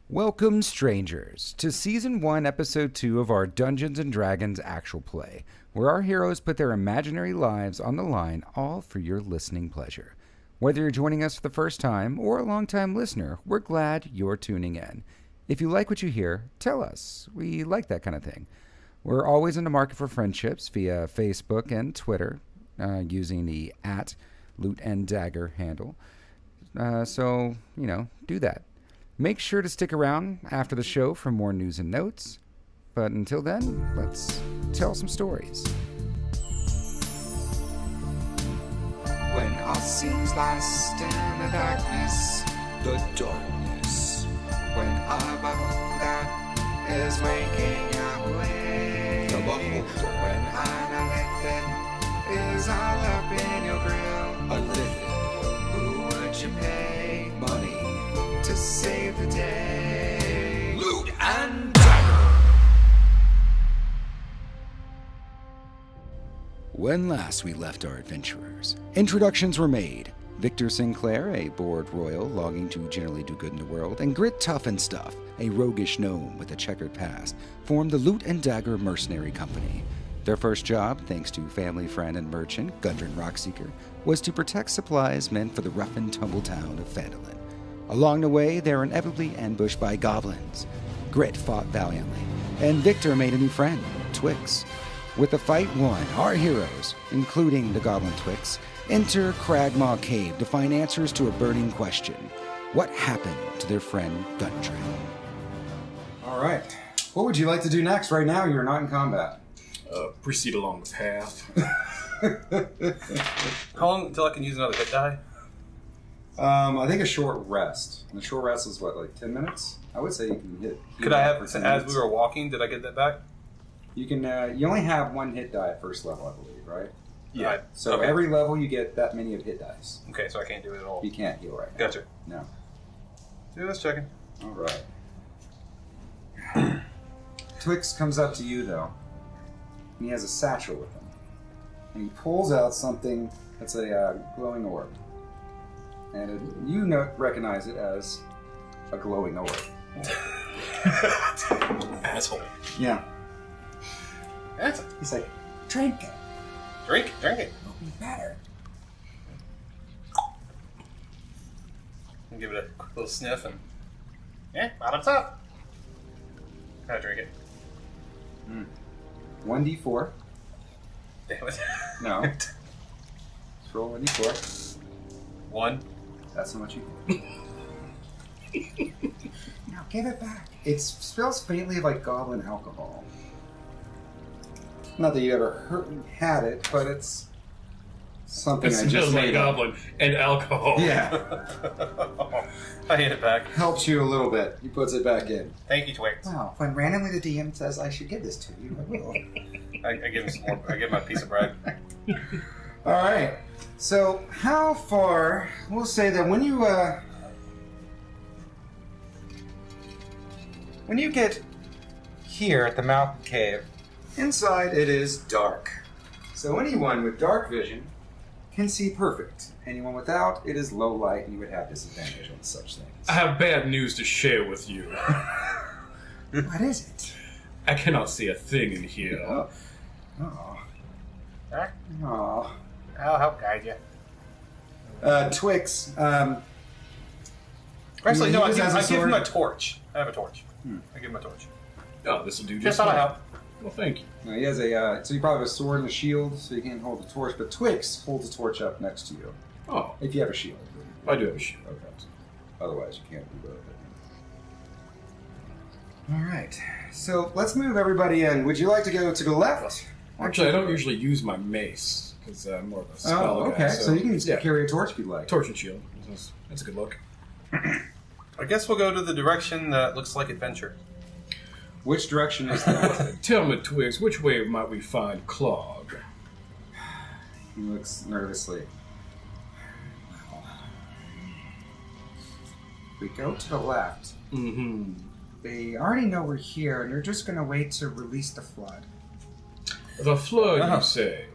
Welcome, strangers, to Season 1, Episode 2 of our Dungeons & Dragons actual play, where our heroes put their imaginary lives on the line, all for your listening pleasure. Whether you're joining us for the first time or a long-time listener, we're glad you're tuning in. If you like what you hear, tell us. We like that kind of thing. We're always in the market for friendships via Facebook and Twitter, using the @LootandDagger handle. So, do that. Make sure to stick around after the show for more news and notes. But until then, let's tell some stories. When all seems lost in the darkness, when our beholder is waking awake, when unlifted is all up in your grill, who would you pay money to save the day? Loot and Dagger. When last we left our adventurers, introductions were made. Viktor Sinclair, a bored royal longing to generally do good in the world, and Grit Toughnstuff, a roguish gnome with a checkered past, formed the Loot and Dagger Mercenary Company. Their first job, thanks to family friend and merchant Gundren Rockseeker, was to protect supplies meant for the rough and tumble town of Phandelver. Along the way, they were inevitably ambushed by goblins. Grit fought valiantly, and Viktor made a new friend, Twix. With the fight won, our heroes, including the goblin Twix, enter Cragmaw Cave to find answers to a burning question. What happened to their friend Gundren? All right. What would you like to do next? Right now, you're not in combat. Proceed along the path. How long until I can use another hit die? I think a short rest. And the short rest is what, like 10 minutes? I would say you can hit. Could I have, for as 10 minutes. we were walking, did I get that back? You can. You only have one hit die at first level, I believe, right? Yeah. Right. So Okay. every level you get that many of hit dice. Okay, so I can't do it at all. You can't heal right now. Gotcha. No. Just checking. All right. Twix comes up to you though. And he has a satchel with him, and he pulls out something that's a glowing orb. And you recognize it as a glowing orb. Asshole. Yeah. That's He's like, drink it. Drink it. It'll be better. And give it a quick little sniff and... Yeah, bottoms up. I drink it. 1d4. Damn it. No. Let's roll 1d4. 1. That's how much you get. Now give it back. It smells faintly like goblin alcohol. Not that you ever had it, but it's something It I just smells like made up. goblin and alcohol. Yeah. I hit it back. Helps you a little bit. He puts it back in. Thank you, Twix. Wow. When randomly the DM says I should give this to you, I will. I give him some more. I give him a piece of bread. All right. So, how far? We'll say that when you get here at the mountain cave, inside it is dark. So anyone with dark vision can see perfect. Anyone without, it is low light, and you would have disadvantage on such things. I have bad news to share with you. What is it? I cannot see a thing in here. Oh. Huh? Oh. I'll help guide you. Twix. Actually, no, I He give has a him sword. a torch. I have a torch. I give him a torch. Oh, this will do Just just thought I'd fine. help. Well, thank you. He has a. So you probably have a sword and a shield, so you can't hold the torch. But Twix holds a torch up next to you. Oh, If you have a shield. I do have a shield. Okay. Otherwise, you can't do both. All right. So let's move everybody in. Would you like to go to the left? Actually, I don't usually use my mace, because I'm more of a spell Oh, guy. okay. So you can yeah. carry a torch if you like. Torch and shield. That's a good look. I guess we'll go to the direction that looks like adventure. Which direction is that? Tell me, Twigs, which way might we find Clog? He looks nervously. We go to the left. Mm-hmm. They already know we're here, and they're just going to wait to release the flood. The flood, Uh-huh. you say?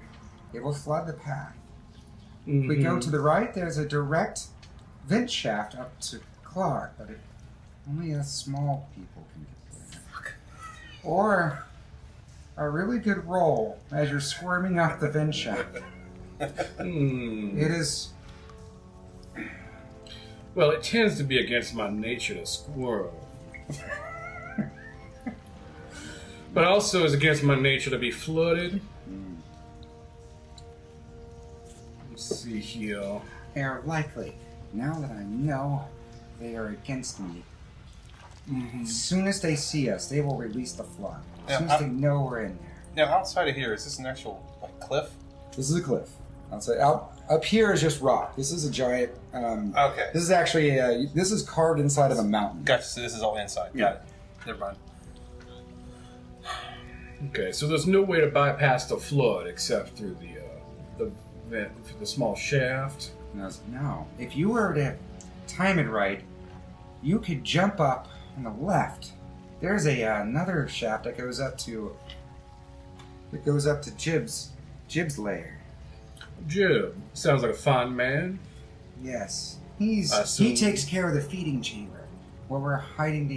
It will flood the path. If Mm-hmm. we go to the right, there's a direct vent shaft up to Clark, but Only us small people can get there. Or a really good roll as you're squirming out the vent shaft. It is... Well, it tends to be against my nature to squirm. But also is against my nature to be flooded. Let's see here. They are likely. Now that I know they are against me, as soon as they see us, they will release the flood. As soon as they know we're in there. Now, outside of here, is this an actual cliff? This is a cliff. Up here is just rock. This is a giant. Okay. This is actually this is carved inside of a mountain. Gotcha. So this is all inside. Yeah. Got it. Never mind. Okay, so there's no way to bypass the flood except through the vent, the small shaft. No. If you were to time it right, you could jump up on the left. There's another shaft that goes up to Jib's lair. Jib, sounds like a fine man. Yes. I assume- He takes care of the feeding chamber where we're hiding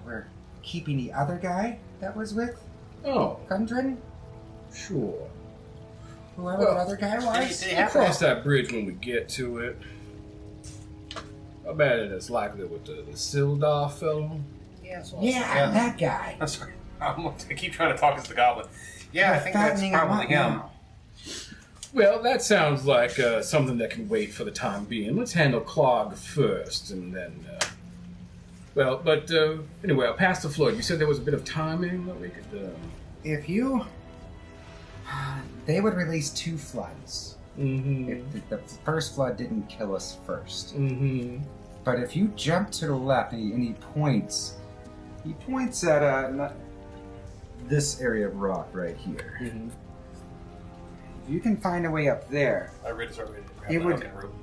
we're keeping the other guy that was with Oh, Gundren. sure. Whoever Well, that other guy was. We'll cross that bridge when we get to it. I bet it is likely with the Sildar fellow. Yeah, That guy. I'm sorry. I keep trying to talk as the goblin. Yeah, I think that's Fattening him probably up him. now. Well, that sounds like something that can wait for the time being. Let's handle Clog first, and then... anyway, I'll pass the flood. You said there was a bit of timing that we could... If you... They would release 2 floods. Mm-hmm. If the first flood didn't kill us first. Mm-hmm. But if you jump to the left and he points at this area of rock right here. Mm-hmm. If you can find a way up there, I really started to grab It the would- fucking rope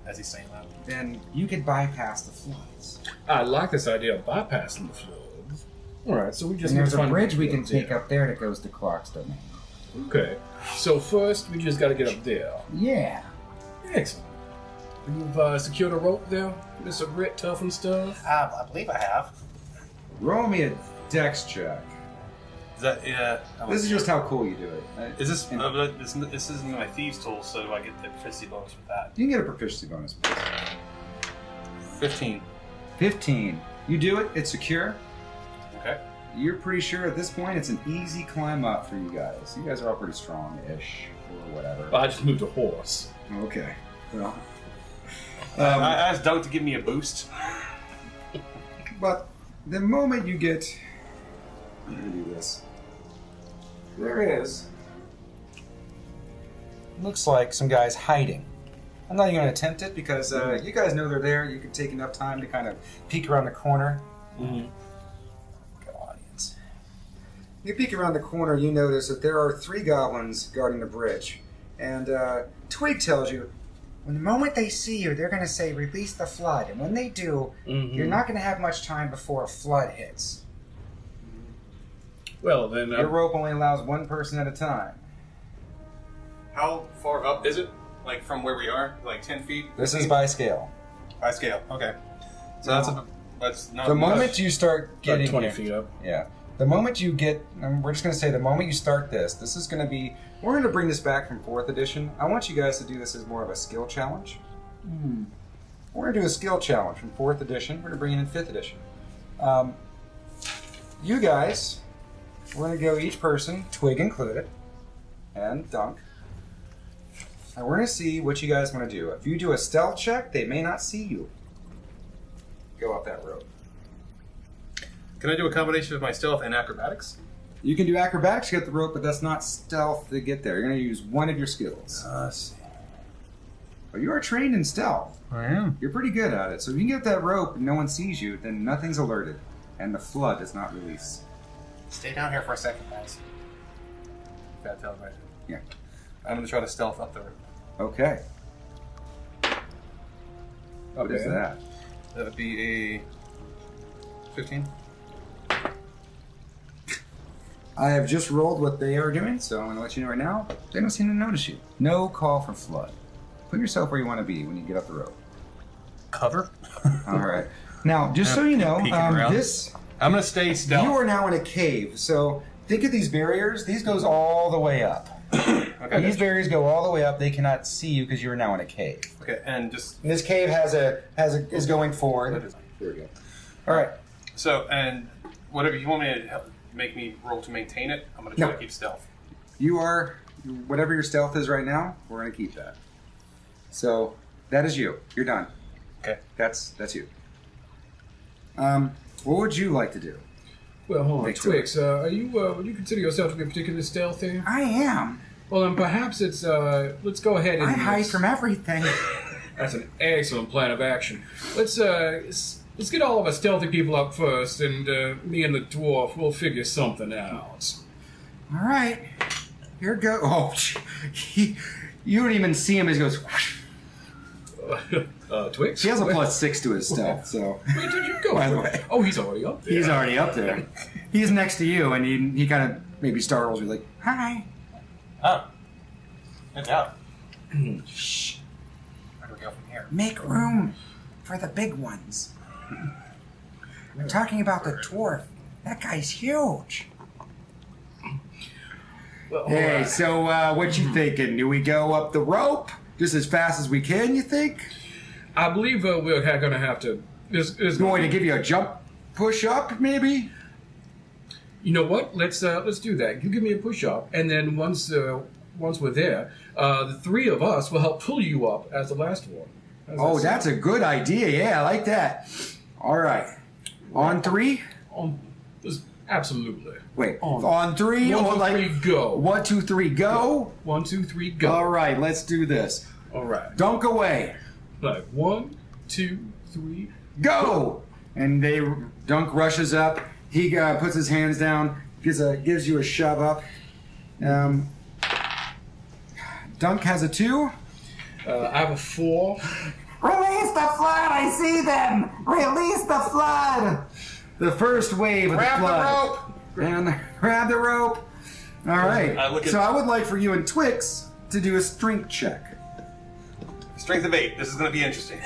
as he's saying that. then you could bypass the floods. I like this idea of bypassing the floods. All right, so we just And need there's to a find bridge we can road take there. up there that goes to Clark's domain. Okay, so first we just got to get up there. Yeah. Excellent. You've secured a rope there, Mr. Grit Toughnstuff? I believe I have. Roll me a dex check. Is that, yeah. This is just how cool you do it. Is this, this isn't my thieves tool, so do I get the proficiency bonus with that? You can get a proficiency bonus. 15. 15. You do it, it's secure. Okay. You're pretty sure at this point it's an easy climb up for you guys. You guys are all pretty strong-ish, or whatever. Well, I just moved a horse. Okay. Well, I asked Doug to give me a boost. but the moment you get... I'm going to do this. There is... Looks like some guys hiding. I'm not even going to attempt it because you guys know they're there. You can take enough time to kind of peek around the corner. Mm-hmm. Go audience. You peek around the corner, you notice that there are 3 goblins guarding the bridge. And Twig tells you, when the moment they see you, they're going to say, release the flood. And when they do, you're not going to have much time before a flood hits. Well, then... Your rope only allows 1 person at a time. How far up is it? Like from where we are? Like 10 feet? This is by scale. By scale, okay. So that's not The much. moment you start getting 20 here- feet up. Yeah. The moment you get, we're just going to say the moment you start this is going to be, we're going to bring this back from 4th edition. I want you guys to do this as more of a skill challenge. We're going to do a skill challenge from 4th edition. We're going to bring it in 5th edition. You guys, we're going to go each person, Twig included, and Dunk. And we're going to see what you guys want to do. If you do a stealth check, they may not see you. Go up that road. Can I do a combination of my stealth and acrobatics? You can do acrobatics to get the rope, but that's not stealth to get there. You're going to use one of your skills. Let's see. Well, you are trained in stealth. I am. You're pretty good at it. So if you can get that rope and no one sees you, then nothing's alerted. And the flood is not released. Stay down here for a second, guys. Bad tell, right? Yeah. I'm going to try to stealth up the rope. Okay. What is that? That would be a 15. I have just rolled what they are doing, so I'm going to let you know right now. They don't seem to notice you. No call for flood. Put yourself where you want to be when you get up the rope. Cover? All right. Now, just so you know, Peeking around. this I'm gonna stay stealth. you are now in a cave. So think of these barriers. These goes all the way up. Okay. These barriers go all the way up. They cannot see you because you are now in a cave. Okay, and just And this cave is going forward. There we go. All right. so and whatever you want me to make me roll to maintain it, I'm gonna try No. to keep stealth. You are whatever your stealth is right now. We're going to keep that. So that is you. You're done. Okay. That's you. What would you like to do? Well, hold on, Victor. Twix. Are you? Would you consider yourself to be particularly stealthy? I am. Well, then perhaps it's. Let's go ahead and. I hide from everything. That's an excellent plan of action. Let's get all of our stealthy people up first, and me and the dwarf will figure something out. All right. Here go. Oh, you don't even see him as he goes. Twix. He has a +6 to his stealth, so Where did you go? By the way. Oh, he's already up there. he's already up there. He's next to you, and he kind of maybe startles you, like, "Hi." Oh. Good job. Shh. Where do we go from here? Make room for the big ones. I'm talking about the dwarf. That guy's huge. Well, Hey, alright. so what you thinking? Do we go up the rope just as fast as we can, you think? I believe we're going to have to. There's Going to give you a jump push up, maybe? You know what? Let's do that. You give me a push up, and then once we're there, the three of us will help pull you up as the last one. How's Oh, that that's a good idea. Yeah, I like that. All right. On 3? sound? Absolutely. Wait. On. On 3? One, or two, like three, go. 1, 2, 3, go. 1, 2, 3, go. All right, let's do this. All right. Dunk away. Like 1, 2, 3. Go! And Dunk rushes up. He puts his hands down, gives you a shove up. Dunk has a 2. I have a 4. Release the flood! I see them! Release the flood! The first wave of Grab the the flood. rope! And grab the rope. All right. So I would like for you and Twix to do a strength check. Strength of 8. This is gonna be interesting.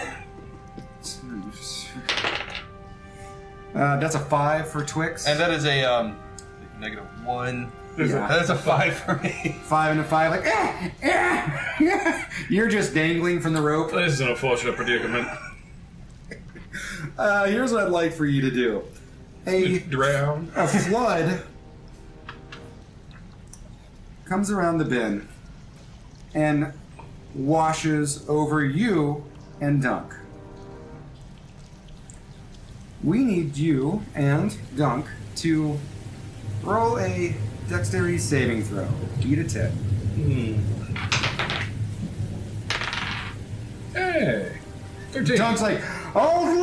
That's a 5 for Twix. And that is a -1. Yeah. That's a 5 for me. 5 and a 5, like, You're just dangling from the rope. This is an unfortunate predicament. Here's what I'd like for you to do. Drown. A flood comes around the bend and washes over you and Dunk. We need you and Dunk to roll a dexterity saving throw. Beat a 10. Hey. 13. Dunk's like, oh!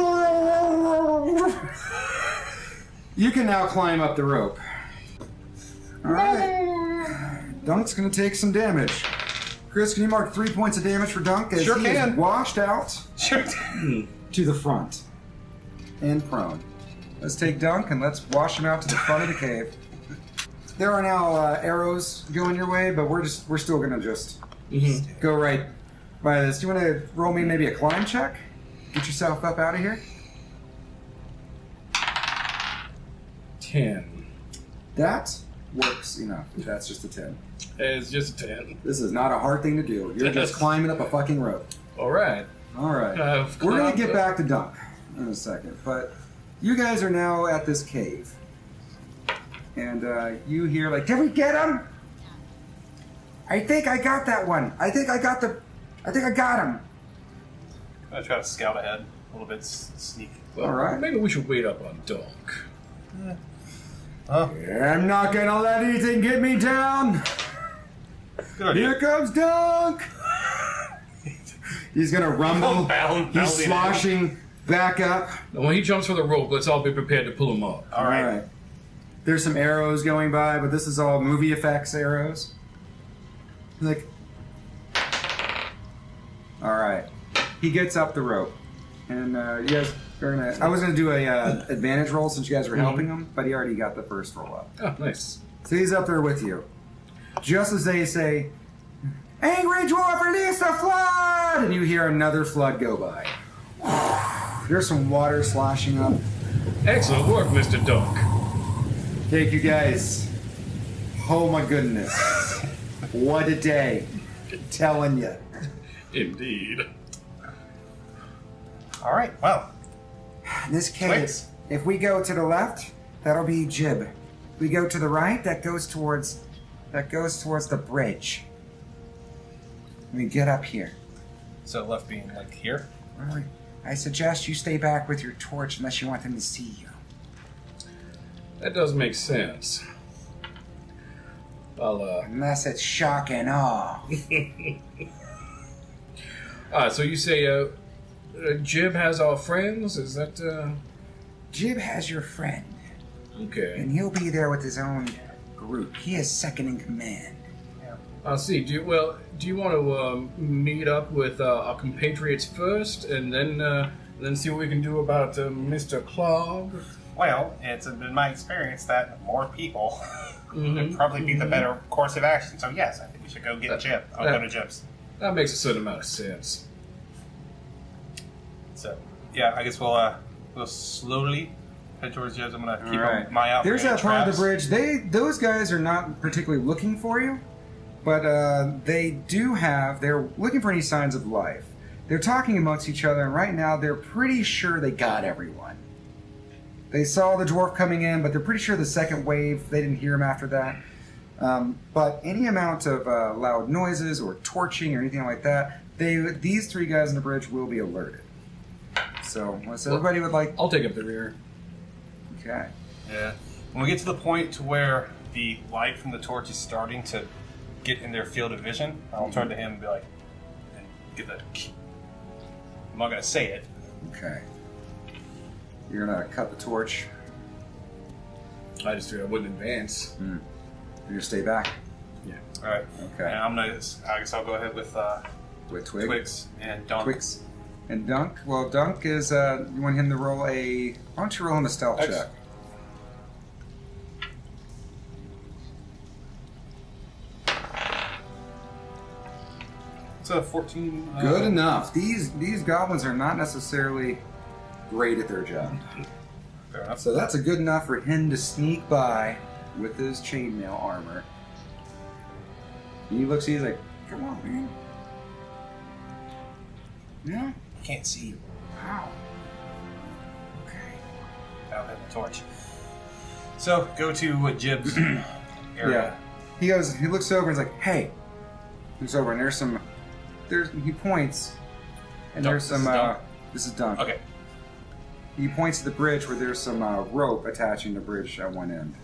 You can now climb up the rope. All right. Dunk's gonna take some damage. Chris, can you mark 3 points of damage for Dunk as Sure he can. is washed out Sure. to the front and prone? Let's take Dunk and let's wash him out to the front of the cave. There are now arrows going your way, but we're still gonna just go right by this. Do you want to roll me maybe a climb check? Get yourself up out of here. 10. That works enough. That's just a 10. It's just a 10. This is not a hard thing to do. You're just climbing up a fucking rope. All right. All right. I've We're going to climbed get up. back to Dunk in a second, but you guys are now at this cave. And you hear, like, did we get him? I think I got that one. I think I got him. I'm gonna try to scout ahead a little bit, sneak. Well, All right. Maybe we should wait up on Dunk. I'm not going to let anything get me down. Good idea. Here comes Dunk. He's going to rumble. He's sloshing back up. Now, when he jumps for the rope, let's all be prepared to pull him up. All right. There's some arrows going by, but this is all movie effects arrows. Like, all right. He gets up the rope, and you guys are gonna. I was gonna do a advantage roll since you guys were helping him, but he already got the first roll up. Oh, nice. So he's up there with you. Just as they say, "Angry dwarf, release the flood!" and you hear another flood go by. There's some water sloshing up. Excellent work, Mr. Dunk. Thank you guys. Oh my goodness. What a day. Telling you. Indeed. All right. Well, This cave, Twigs. if we go to the left, that'll be Jib. If we go to the right, that goes towards the bridge. We get up here. so left being like here. All right. I suggest you stay back with your torch unless you want them to see you. That does make sense. I'll, Unless it's shock and awe. so you say, Jib has our friends? Is that, Jib has your friend, okay. and he'll be there with his own group. He is second in command. I'll see. Do you want to meet up with our compatriots first, and then see what we can do about Mr. Clog? Well, it's been my experience that more people Mhm. would probably be the better course of action. So yes, I think we should go get Jib. I'll go to Jib's. That makes a certain amount of sense. So yeah, I guess we'll slowly head towards Jib's. I'm gonna keep Alright. my eye out. There's for any that part of the traps. bridge. Those guys are not particularly looking for you, but they're looking for any signs of life. They're talking amongst each other, and right now they're pretty sure they got everyone. They saw the dwarf coming in, but they're pretty sure the second wave, they didn't hear him after that. But any amount of loud noises or torching or anything like that, these three guys on the bridge will be alerted. So, unless everybody would like... I'll take up the rear. Okay. Yeah. When we get to the point to where the light from the torch is starting to get in their field of vision, I'll turn to him and be like, and give the. I'm not gonna say it. Okay. You're gonna cut the torch. I just figured I wouldn't advance. You're gonna stay back Yeah. All right. Okay. And I guess I'll go ahead with with Twig. Twigs and Dunk. Twigs. And Dunk. Well, Dunk is. You want him to roll a. Why don't you roll him a stealth Excellent. check? It's a 14. Good enough. These goblins are not necessarily great at their job. Fair enough. So that's a good enough for him to sneak by with his chainmail armor. And he looks. He's like, "Come on, man. Yeah. Can't see you. Wow. Okay. I'll hit the torch. So go to Jib's area. Yeah. He goes. He looks over and is like, "Hey." He looks over and there's some. He points, and Dunk. there's some. This is Dunk? This is Dunk. Okay. He points to the bridge where there's some rope attaching the bridge at one end.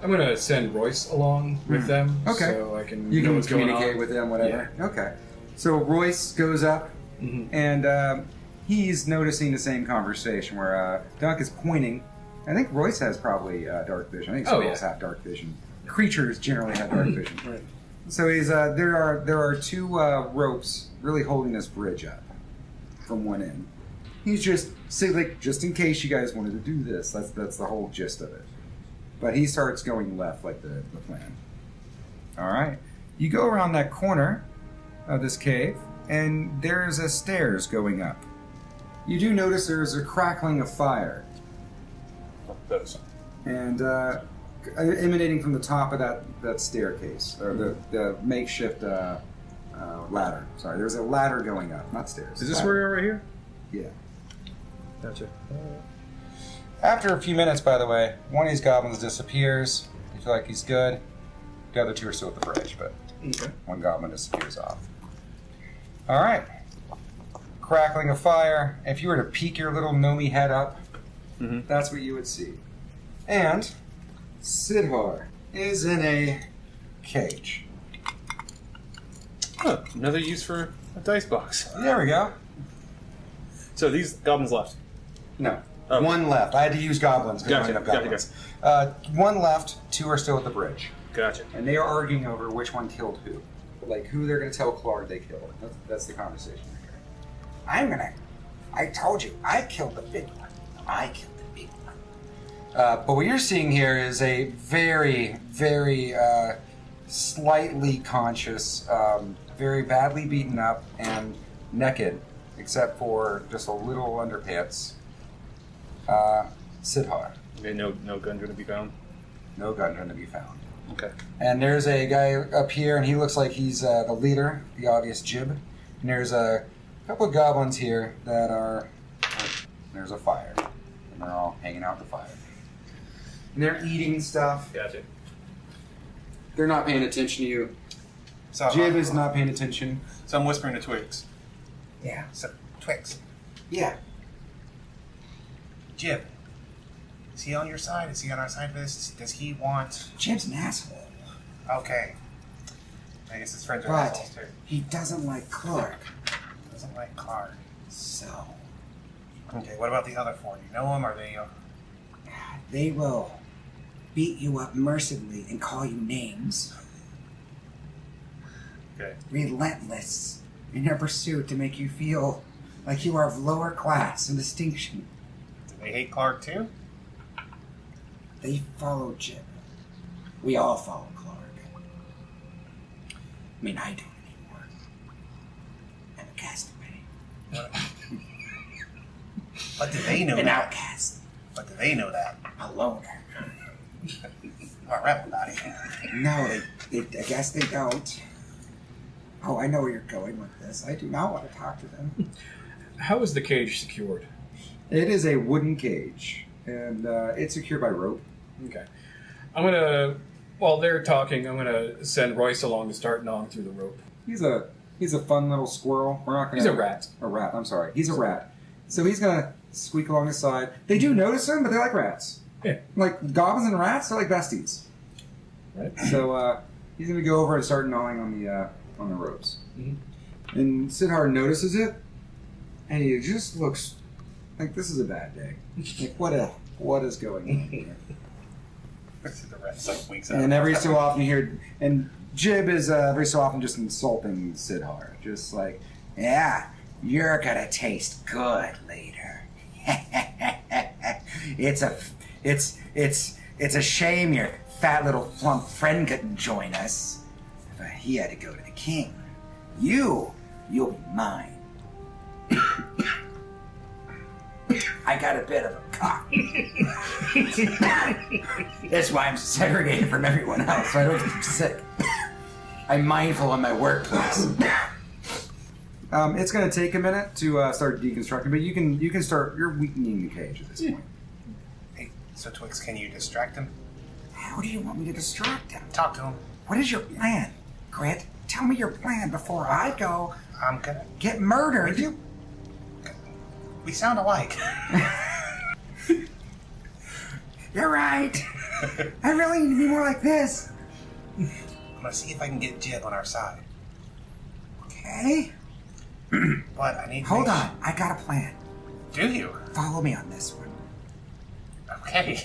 I'm gonna send Royce along with them, Okay. so I can You know can what's going communicate on. with them, whatever. Okay. So Royce goes up, Mhm. and he's noticing the same conversation where Dunk is pointing. I think Royce has probably dark vision. I think Oh, squirrels yeah. have dark vision. Creatures generally have dark vision. Right. So he's there are two ropes really holding this bridge up from one end. He's just just in case you guys wanted to do this. That's the whole gist of it. But he starts going left like the plan. All right. You go around that corner of this cave, and there's a stairs going up. You do notice there's a crackling of fire, Those. and emanating from the top of that staircase, or the makeshift ladder. Sorry, there's a ladder going up, not stairs. Is this ladder. where you're right here? Yeah. Gotcha. After a few minutes, by the way, one of these goblins disappears. You feel like he's good. The other two are still at the bridge, but Okay. one goblin disappears off. All right. Crackling of fire. If you were to peek your little gnomey head up, that's what you would see. And Sidhar is in a cage. Huh, another use for a dice box. There we go. So these goblins left. No. Oh. One left. I had to use goblins. 'cause I Gotcha, ended up gotcha, goblins. One left. Two are still at the bridge. Gotcha. And they are arguing over which one killed who. Like, who they're going to tell Clark they killed. That's the conversation right here. I told you, I killed the big one. I killed the big one. But what you're seeing here is a very, very slightly conscious, very badly beaten up and naked, except for just a little underpants, Sidhar. Okay, no Gundren to be found. No Gundren to be found. Okay. And there's a guy up here, and he looks like he's the leader, the obvious Jib. And there's a couple of goblins here that are... There's a fire. And they're all hanging out the fire. And they're eating stuff. Gotcha. They're not paying attention to you. So, Jib is not paying attention. So I'm whispering to Twigs. Yeah. So, Twigs, Yeah. Jib, is he on your side? Is he on our side for this? Does he want... Jib's an asshole. Okay. I guess his friends are But assholes too. he doesn't like Clark. Doesn't like Clark. So... Okay, what about the other four? Do you know them? Are they... They will beat you up mercilessly and call you names. Okay. Relentless in their pursuit to make you feel like you are of lower class and distinction. Do they hate Clark too? They follow Jib. We all follow Clark. I mean, I don't anymore. I'm a castaway. But do they know An that? outcast. But do they know that? A loner. Our rebel body. No, I guess they don't. Oh, I know where you're going with this. I do not want to talk to them. How is the cage secured? It is a wooden cage, and it's secured by rope. Okay. I'm going to, while they're talking, I'm going to send Royce along to start gnawing through the rope. He's a fun little squirrel. We're not gonna. He's a rat. A rat. I'm sorry. He's a rat. So he's gonna squeak along his side. They do notice him, but they're like rats. Yeah. Like goblins and rats, they're like besties. Right? So he's gonna go over and start gnawing on the ropes. Mm-hmm. And Sidhar notices it, and he just looks like this is a bad day. Like what is going on here? The rat like winks out. And every so often you hear, and Jib is every so often just insulting Sidhar, just like, Yeah, you're gonna taste good later. It's a shame your fat little plump friend couldn't join us. But he had to go to the king. You'll be mine. I got a bit of a cock. That's why I'm segregated from everyone else, so I don't get sick. I'm mindful in my workplace. it's going to take a minute to start deconstructing, but you can start. You're weakening the cage at this point. Hey, so Twix, can you distract him? How do you want me to distract him? Talk to him. What is your plan, Grit? Tell me your plan before I go I'm gonna... get murdered. We sound alike. You're right. I really need to be more like this. I'm gonna see if I can get Jib on our side. Okay? But I need to Hold make on. I got a plan. Do you? Follow me on this one. Okay.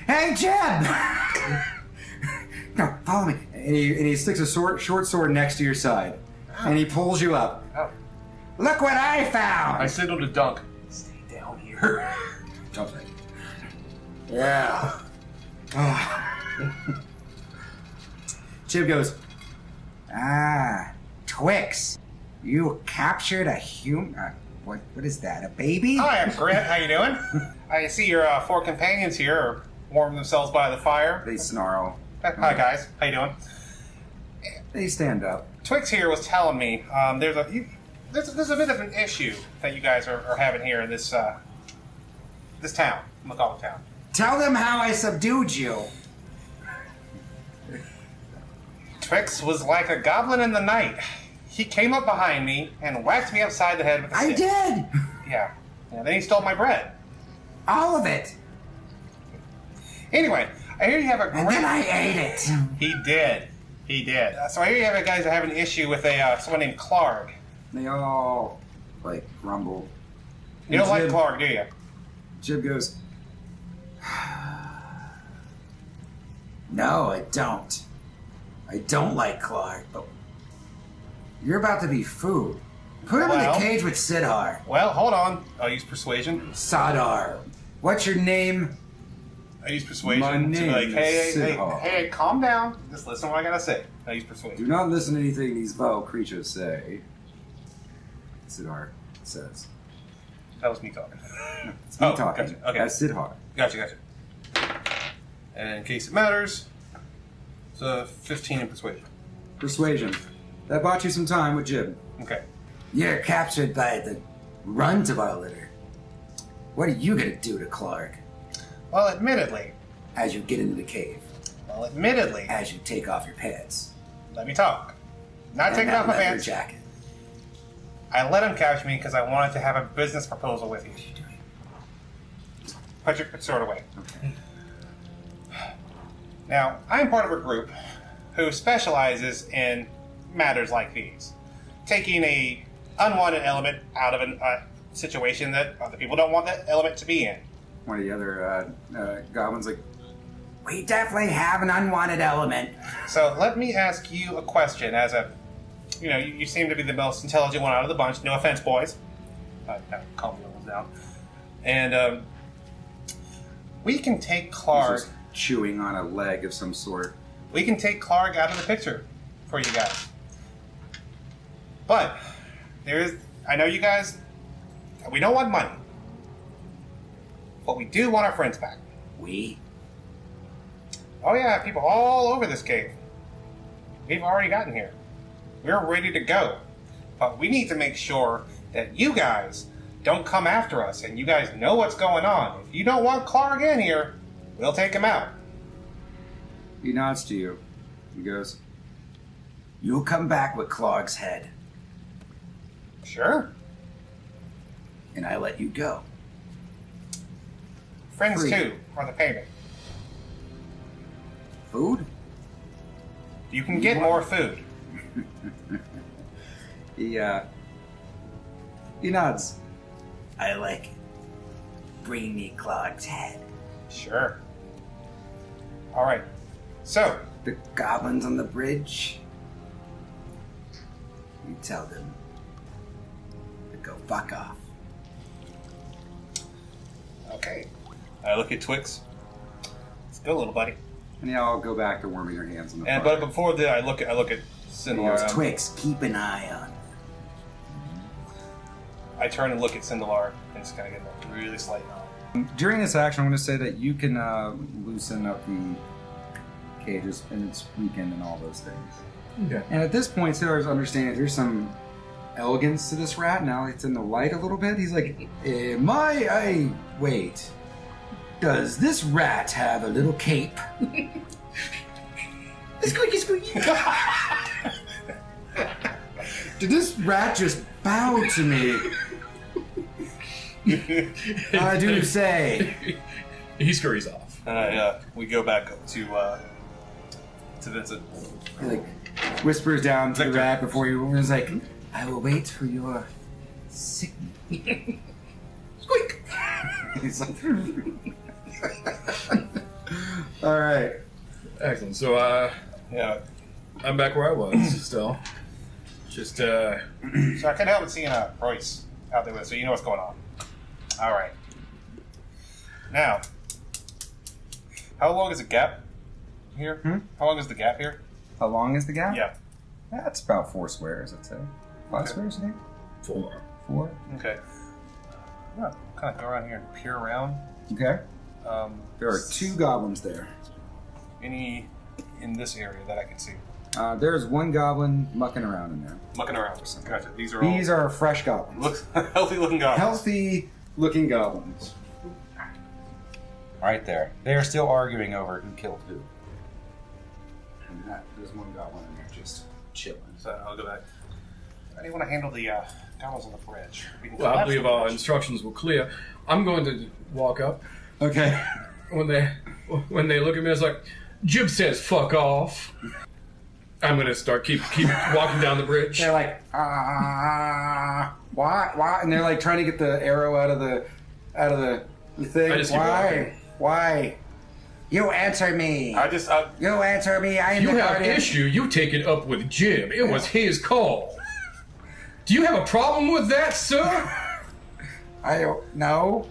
Hey, Jeb! No, follow me. And he sticks a short sword next to your side, and he pulls you up. Oh. Look what I found! I signaled to Dunk. Stay down here. Jumps right. Yeah. Jib goes, Ah, Twix. You captured a human... what is that, a baby? Hi, I'm Grit. How you doing? I see your four companions here are warming themselves by the fire. they snarl. Hi, guys. How you doing? They stand up. Twix here was telling me there's a bit of an issue that you guys are having here in this this town, McCall town. Tell them how I subdued you. Twix was like a goblin in the night. He came up behind me and whacked me upside the head with a I stick. did! Yeah. And then he stole my bread. All of it. Anyway, I hear you have a great... And then I ate it. He did. He did. So I hear you have guys that have an issue with someone named Clark. They all like grumble. You don't like Jib- Clark, do you? Jib goes, No, I don't. I don't like Clark, but you're about to be food. Put him in Well- the cage with Sidhar. Well, hold on. I'll use persuasion. Sadar. What's your name? I use persuasion My to be name like, is hey, Sidhar. calm down. Just listen to what I gotta say. I use do persuasion. not listen to anything these vile creatures say. Sidhar says. That was me talking. It's me talking. Gotcha. Okay. That's Sid Har. Gotcha. And in case it matters, it's a 15 in persuasion. Persuasion. That bought you some time with Jib. Okay. You're captured by the runt of our litter. What are you gonna do to Clark Well, admittedly, as you get into the cave? As you take off your pants? let me talk. Not And taking that off my leather pants. jacket. I let him catch me because I wanted to have a business proposal with you. Put your sword away. Okay. Now, I'm part of a group who specializes in matters like these. Taking a unwanted element out of a situation that other people don't want that element to be in. One of the other goblins like, We definitely have an unwanted element. So let me ask you a question as a... you seem to be the most intelligent one out of the bunch. No offense, boys. Calm the others down. And we can take he's Clark... just chewing on a leg of some sort. We can take Clark out of the picture for you guys. But I know you guys, we don't want money. But we do want our friends back. We? Oh yeah, people all over this cave. We've already gotten here. We're ready to go. But we need to make sure that you guys don't come after us and you guys know what's going on. If you don't want Clark in here, we'll take him out. He nods to you. He goes, You'll come back with Clark's head, Sure. and I let you go. Friends Free. too, are the payment. Food? You can get more food. he nods. I like it. Bring me Clark's head. Sure. All right. So, The goblins on the bridge, you tell them to go fuck off. okay. I look at Twix. Let's go, little buddy. And you all go back to warming your hands in the And fire. but before that, I look at He Sindalar. goes, Twix, keep an eye on them. I turn and look at Sindalar and just kind of get a really slight nod. During this action, I'm going to say that you can loosen up the cages, and it's weakened and all those things. Okay. And at this point, Sailor's understanding there's some elegance to this rat. Now it's in the light a little bit. He's like, wait. Does this rat have a little cape? Squeaky, squeaky. Did this rat just bow to me? I do say. He scurries off. And we go back to Vincent. He like whispers down to the Victor. rat before you. He's like, I will wait for your signal. Squeak. He's like, all right. Excellent. So, Yeah. I'm back where I was still. Just, So I couldn't help but seeing Royce out there with us, so you know what's going on. All right. Now, how long is the gap here? How long is the gap here? How long is the gap? Yeah. That's about 4 squares, I'd say. 5 squares, I think? 4. 4? Okay. I'm gonna kind of go around here and peer around. Okay. There are 2 goblins there. Any in this area that I can see? There's 1 goblin mucking around in there. Mucking around. Gotcha. These are These are fresh goblins. all healthy looking goblins. Healthy looking goblins. Right there. They are still arguing over who killed who. And there's 1 goblin in there just chilling. So I'll go back. How do you want to handle the goblins on the bridge? We can Well, I collapse believe the our bridge. instructions were clear. I'm going to walk up. Okay. When they look at me, it's like, Jib says fuck off. I'm going to start keep walking down the bridge. They're like, why? And they're like trying to get the arrow out of the thing. I just keep walking. Why? You answer me. You answer me. I am You the have guardian. issue, you take it up with Jib. It was his call. Do you have a problem with that, sir? I don't. No,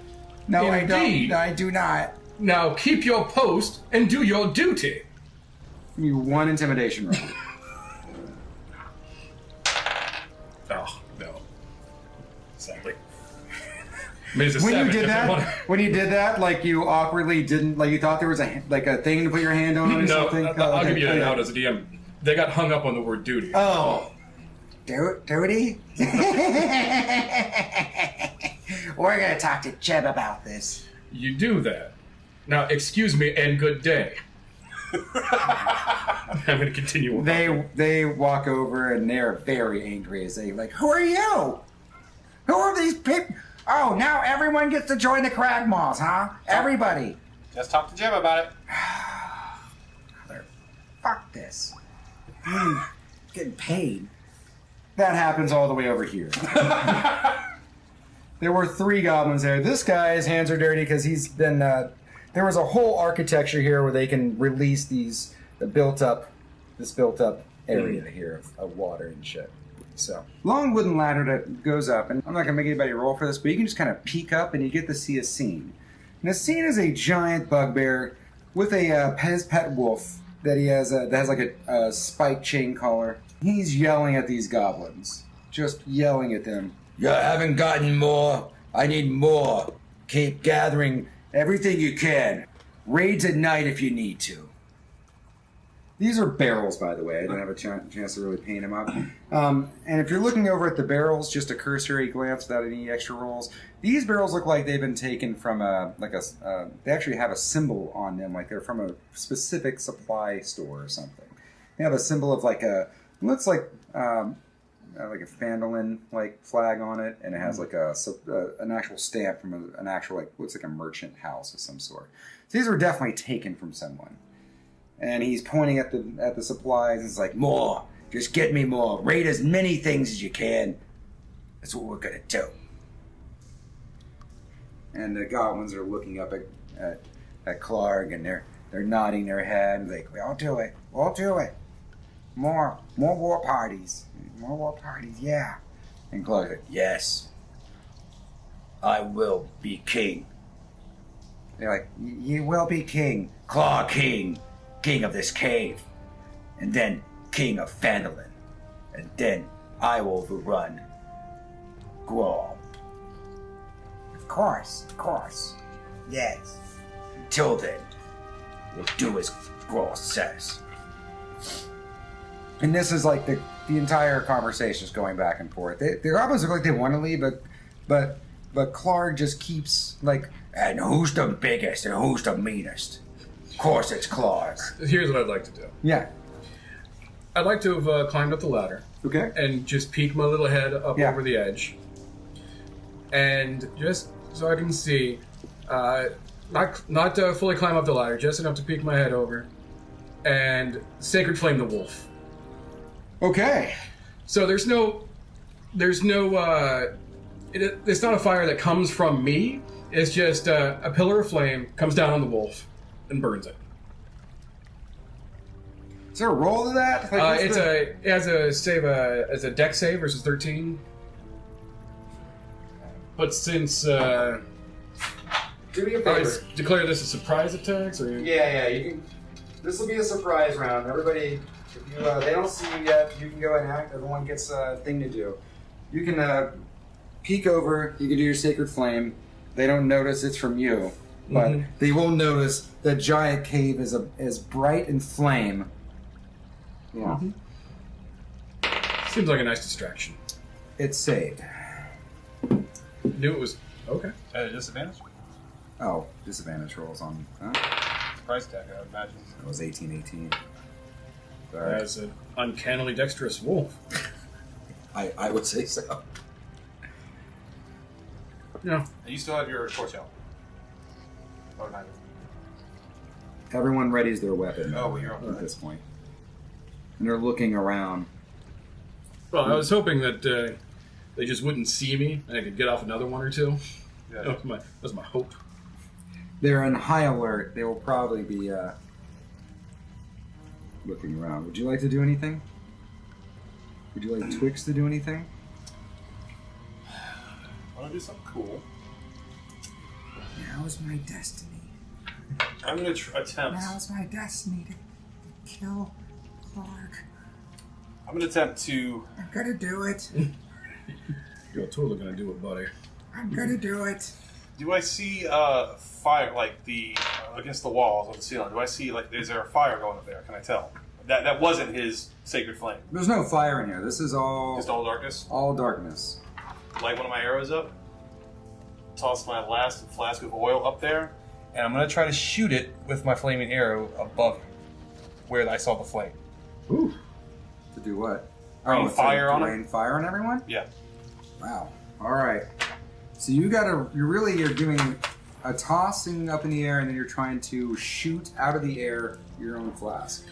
I Indeed. don't. I do not. Now keep your post and do your duty. You 1 intimidation roll. Oh, no. Sadly. I mean, it's a When you 7. did If they want- that, like you awkwardly didn't, like you thought there was a thing to put your hand on or No, something. I'll give you a note as a DM. They got hung up on the word duty. Oh, duty? We're gonna talk to Jeb about this. You do that. Now, excuse me and good day. I'm going to continue on. They walk over and they're very angry as they like, who are you? Who are these people? Oh, now everyone gets to join the Cragmaws, huh? Everybody. Just talk to Jim about it. Fuck this. Getting paid. That happens all the way over here. There were 3 goblins there. This guy, his hands are dirty because he's been. There was a whole architecture here where they can release this built up area here of water and shit. So long wooden ladder that goes up, and I'm not gonna make anybody roll for this, but you can just kind of peek up and you get to see a scene. And the scene is a giant bugbear with a his pet wolf that he has that has like a spike chain collar. He's yelling at these goblins, just yelling at them. You haven't gotten more. I need more. Keep gathering everything you can. Raids at night if you need to. These are barrels, by the way. I didn't have a chance to really paint them up. And if you're looking over at the barrels, just a cursory glance without any extra rolls, these barrels look like they've been taken from they actually have a symbol on them, like they're from a specific supply store or something. They have a symbol of looks like a Phandelver like flag on it, and it has like an actual stamp from an actual looks like a merchant house of some sort. So these were definitely taken from someone. And he's pointing at the supplies and it's like, more, just get me more. Raid as many things as you can. That's what we're gonna do. And the goblins are looking up at Clark and they're nodding their head like, we'll do it. We'll do it. More war parties. More war parties, yeah. And Clark's like, yes. I will be king. They're like, you will be king. Claw king. King of this cave. And then king of Phandelver. And then I will overrun Grawl. Of course. Yes. Until then, we'll do as Grawl says. And this is like the entire conversation is going back and forth. The goblins look like they want to leave, but Clark just keeps like, and who's the biggest and who's the meanest? Of course it's Clark. Here's what I'd like to do. Yeah. I'd like to have climbed up the ladder. Okay. And just peek my little head up over the edge. And just so I can see, not fully climb up the ladder, just enough to peek my head over. And Sacred Flame the Wolf. Okay. So it's not a fire that comes from me. It's just a pillar of flame comes down on the wolf and burns it. Is there a roll to that? Like, It has a save as a dex save versus 13. But since do me a favor. declare this a surprise attacks, or Yeah, you can. This will be a surprise round. Everybody, if you they don't see you yet, you can go and act. Everyone gets a thing to do. You can peek over. You can do your sacred flame. They don't notice it's from you, but they will notice the giant cave is bright in flame. Yeah, seems like a nice distraction. it's saved. Knew it was okay. At a disadvantage? Oh, disadvantage rolls on. Surprise attack, I would imagine. It was 18. Sorry. As an uncannily dexterous wolf. I would say so. Yeah. And you still have your torch out. Oh, not. Everyone readies their weapon. Oh, well, you're up, at right. this point, and they're looking around. Well, I was hoping that they just wouldn't see me and I could get off another one or two. Yeah. That was my hope. They're on high alert. They will probably be looking around. Would you like to do anything? Would you like Twix to do anything? I want to do something cool. Now is my destiny. I'm going to attempt. Now is my destiny to kill Clark. I'm going to attempt to. I'm gonna do it. You're totally gonna do it, buddy. I'm gonna do it. Do I see fire, like the against the walls of the ceiling? Do I see, like, is there a fire going up there? Can I tell? That wasn't his sacred flame. There's no fire in here. This is all Just all darkness? all darkness. Light one of my arrows up. Toss my last flask of oil up there. And I'm going to try to shoot it with my flaming arrow above where I saw the flame. Ooh. To do what? Rain it's fire like on 'em? rain fire on everyone? Yeah. Wow. All right. So you're doing a tossing up in the air, and then you're trying to shoot out of the air your own flask.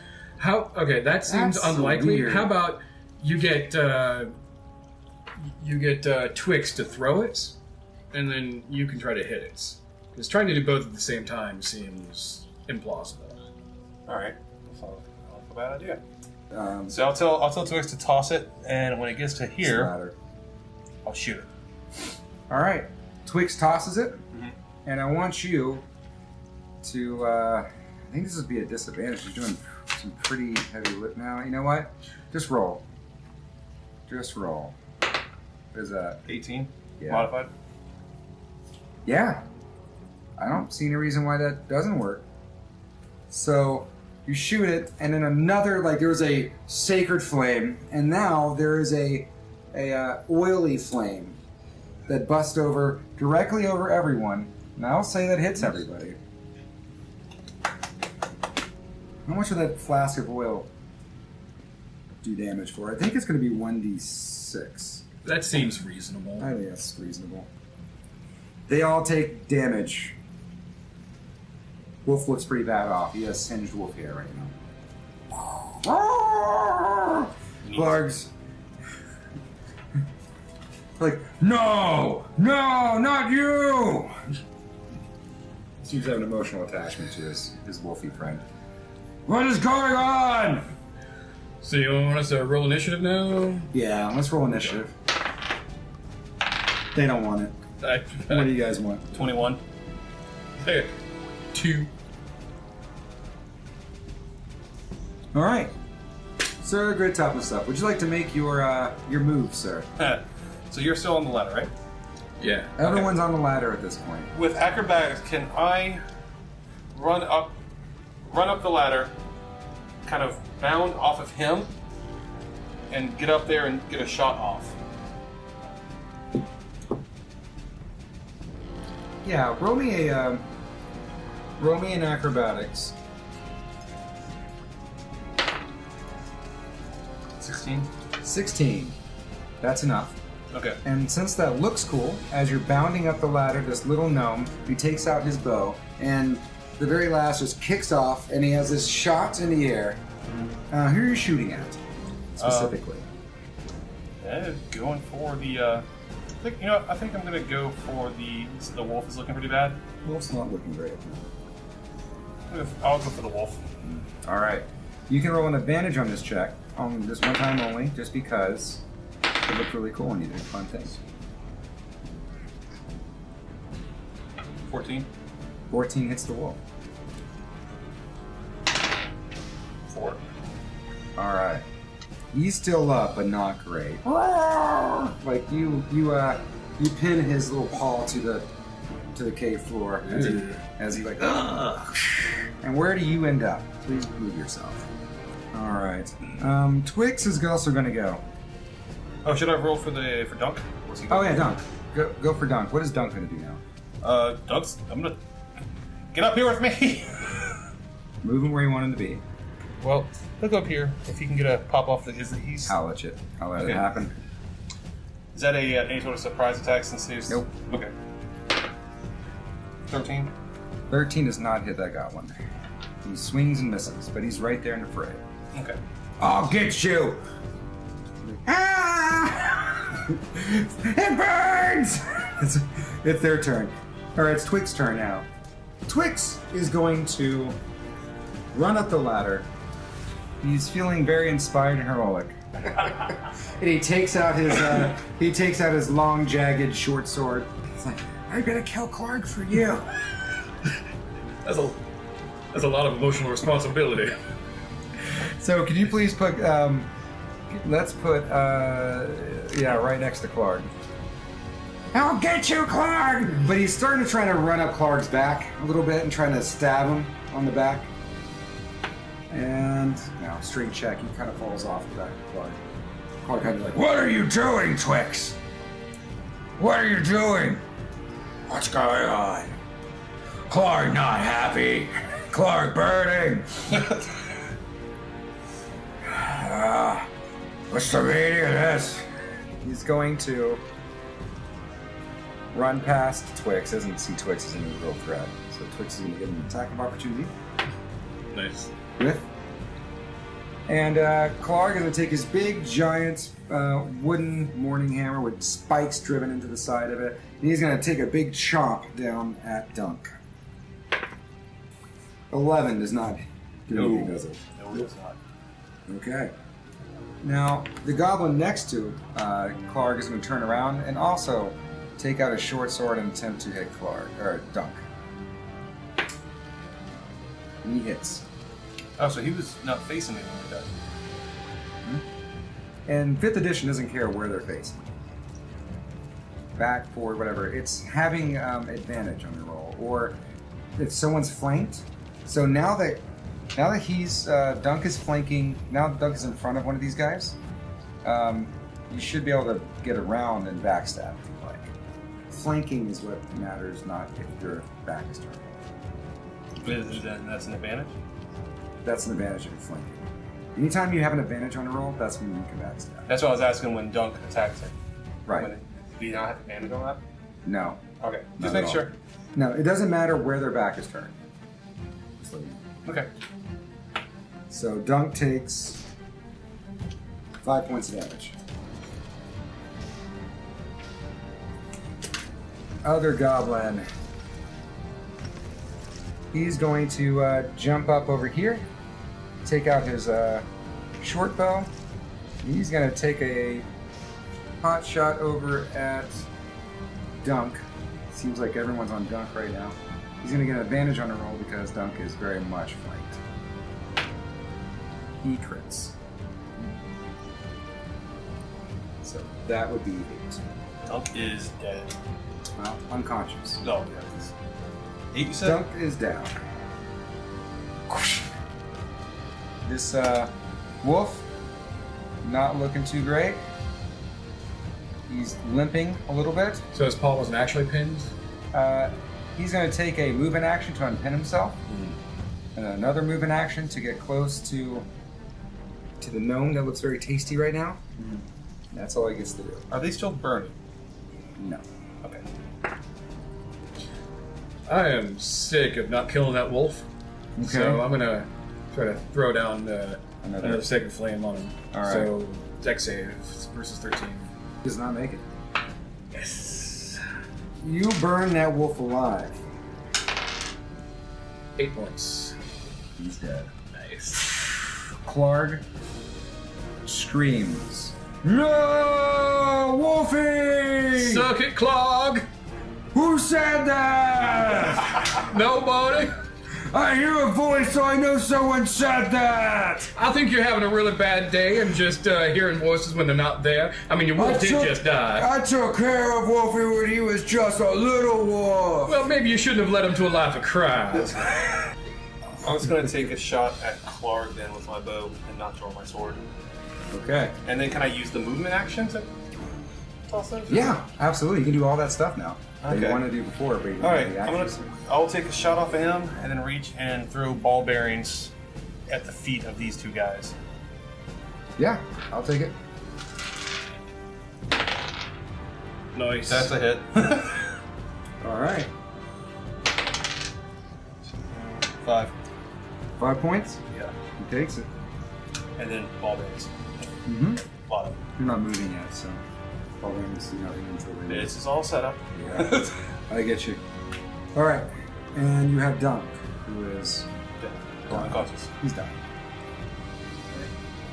Okay, that seems That's so unlikely. weird. How about you get Twix to throw it, and then you can try to hit it. Because trying to do both at the same time seems implausible. All right. That's not a bad idea. So I'll tell Twix to toss it, and when it gets to here, splatter. I'll shoot it. All right. Twix tosses it, Mhm. and I want you to. I think this would be a disadvantage. You're doing some pretty heavy lift now. You know what? Just roll. Just roll. What is that? 18? Yeah. Modified? Yeah. I don't see any reason why that doesn't work. So you shoot it, and then another, like, there was a sacred flame, and now there is a oily flame that busts over directly over everyone. And I'll say that hits everybody. How much would that flask of oil do damage for? I think it's going to be 1d6. That seems reasonable. I think that's reasonable. They all take damage. Wolf looks pretty bad off. He has singed wolf hair right now. Clark's like, no, not you. Seems to have an emotional attachment to his wolfy friend. What is going on? So you want us to roll initiative now? Yeah, let's roll initiative. They don't want it. What do you guys want? 21. 2. All right, Sir Grit Toughnstuff. Would you like to make your move, sir? So you're still on the ladder, right? Yeah. Everyone's on the ladder at this point. With acrobatics, can I run up the ladder, kind of bound off of him, and get up there and get a shot off? Yeah, roll me an acrobatics. 16. 16. That's enough. Okay. And since that looks cool, as you're bounding up the ladder, this little gnome, he takes out his bow, and the very last just kicks off, and he has this shot in the air. Who are you shooting at, specifically? Going for the. I think I'm gonna go for the. The wolf is looking pretty bad. Wolf's not looking great. I'll go for the wolf. All right. You can roll an advantage on this check, on this one time only, just because it looked really cool and you did fun things. 14. 14 hits the wolf. 4. All right. He's still up, but not great. Like you pin his little paw to the cave floor as he like. Ugh. And where do you end up? Please move yourself. All right. Twix is also going to go. Oh, should I roll for Dunk? What's he Oh going? yeah, Dunk. Go for Dunk. What is Dunk going to do now? Dunk's. I'm gonna get up here with me. Move him where you want him to be. Well, look up here. If you can get a pop off the. He's. I'll let it Okay. happen. Is that any sort of surprise attack since he's? Nope. Okay. 13. 13 does not hit that goblin. He swings and misses, but he's right there in the fray. Okay. I'll get you! Ah! It burns! It's their turn. Or it's Twix's turn now. Twix is going to run up the ladder. He's feeling very inspired and heroic. And he takes out his long, jagged, short sword. He's like, I'm gonna kill Clark for you. That's a lot of emotional responsibility. So can you please put, let's put, right next to Clark. I'll get you, Clark! But he's starting to try to run up Clark's back a little bit and trying to stab him on the back. And now, straight check, he kind of falls off the back of Clark. Clark kind of like, What are you doing, Twix? What are you doing? What's going on? Clark not happy. Clark burning. What's the meaning of this? he's going to run past Twix. Doesn't see Twix as any real threat. So Twix is going to get an attack of opportunity. Nice. With. And Clark is going to take his big, giant wooden morning hammer with spikes driven into the side of it. And he's going to take a big chomp down at Dunk. 11 does not do anything, does it? No, it's not. Okay. Now, the goblin next to Clark is going to turn around and also take out a short sword and attempt to hit Clark, or Dunk. And he hits. Oh, so he was not facing me when we died. And 5th edition doesn't care where they're facing. Back, forward, whatever. It's having advantage on the roll. Or if someone's flanked. So now that he's Dunk is flanking, now Dunk is in front of one of these guys, you should be able to get around and backstab if you like. Flanking is what matters, not if your back is turned. That's an advantage? That's an advantage if you're flanking. Anytime you have an advantage on a roll, that's when you can backstab. That's what I was asking when Dunk attacks him. Right. Do you not have advantage on that? No. Okay, Not just at make all. sure. No, it doesn't matter where their back is turned. Just let you know. Okay. So Dunk takes 5 points of damage. Other goblin. He's going to jump up over here, take out his short bow. And he's going to take a pot shot over at Dunk. Seems like everyone's on Dunk right now. He's going to get an advantage on the roll because Dunk is very much flanked. He crits. So that would be 8. Dunk is dead. Well, unconscious. No, yeah. 8 you said? Dunk is down. This wolf, not looking too great. He's limping a little bit. So his paw wasn't actually pinned? He's going to take a move-in action to unpin himself, and another move-in action to get close to the gnome that looks very tasty right now. That's all he gets to do. Are they still burning? No. Okay. I am sick of not killing that wolf. Okay. So I'm going to try to throw down Another- another sacred flame on him. All right. So dex save versus 13. Does not make it. Yes. You burn that wolf alive. 8 points. He's dead. Nice. Clark screams, "No, Wolfie! Suck it, Clog! Who said that? Nobody! I hear a voice, so I know someone said that." I think you're having a really bad day and just hearing voices when they're not there. I mean, your wolf did just die. I took care of Wolfie when he was just a little wolf. Well, maybe you shouldn't have led him to a life of crime. I'm just going to take a shot at Clark then with my bow and not draw my sword. Okay. And then can I use the movement action to toss those? Yeah, absolutely. You can do all that stuff now that you Okay. wanted to do before, but you didn't All have right, the actions. I'll take a shot off of him and then reach and throw ball bearings at the feet of these two guys. Yeah, I'll take it. Nice. That's a hit. All right. 5. 5 points. Yeah. He takes it. And then ball bearings. Mm-hmm. A lot of them. You're not moving yet, so I'll wait and see nothing until they This is all set up. Yeah, I get you. All right, and you have Dunk, who is Unconscious. he's dying.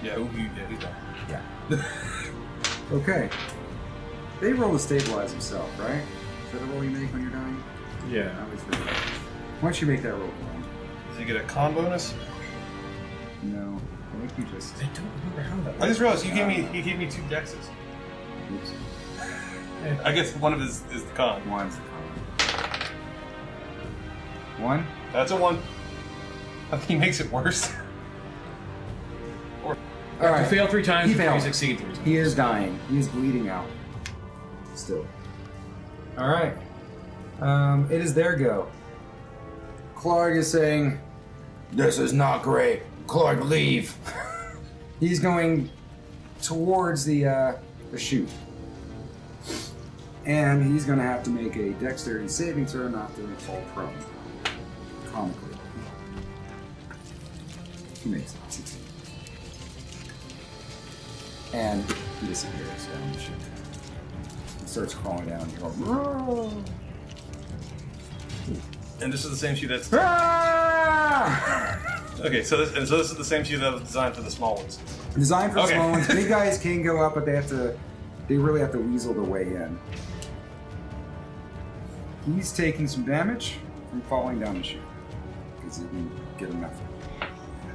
Yeah, he's done. Yeah. Okay. They roll to stabilize himself, right? Is that a roll you make when you're dying? I Yeah. always forget. Why don't you make that roll, Glenn? Does he get a con bonus? No, I think you just. I don't remember how that I just realized he gave me 2 dexes. Oops. I guess one of his is the con. One's the con. 1. That's a 1. I think he makes it worse. All You right. fail 3 times He before you failed. succeed 3 times. He is dying. He is bleeding out. Still. All right. It is their go. Clark is saying, "This is not great. Clark, leave." He's going towards the chute, and he's going to have to make a dexterity saving throw, not to fall prone. Comically, he makes it. 16. And he disappears down the chute. He starts crawling down. He goes, "Roar!" And this is the same shoe that's... Ah! Okay, so this is the same shoe that was designed for the small ones. Designed for Okay. small ones. Big guys can go up, but they really have to weasel their way in. He's taking some damage from falling down the chute because he didn't get enough.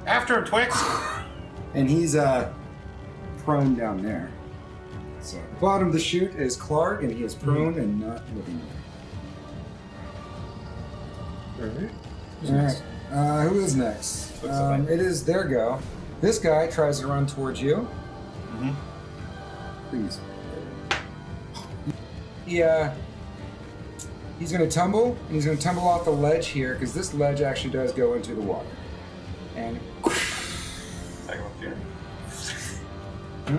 After him, Twix! And he's prone down there. So bottom of the chute is Clark, and he is prone and not looking good. Alright. Alright. Who is next? Looks like It is their go. This guy tries to run towards you. Mm-hmm. Please. He's going to tumble, and he's going to tumble off the ledge here, because this ledge actually does go into the water. And Attack of opportunity. Hmm?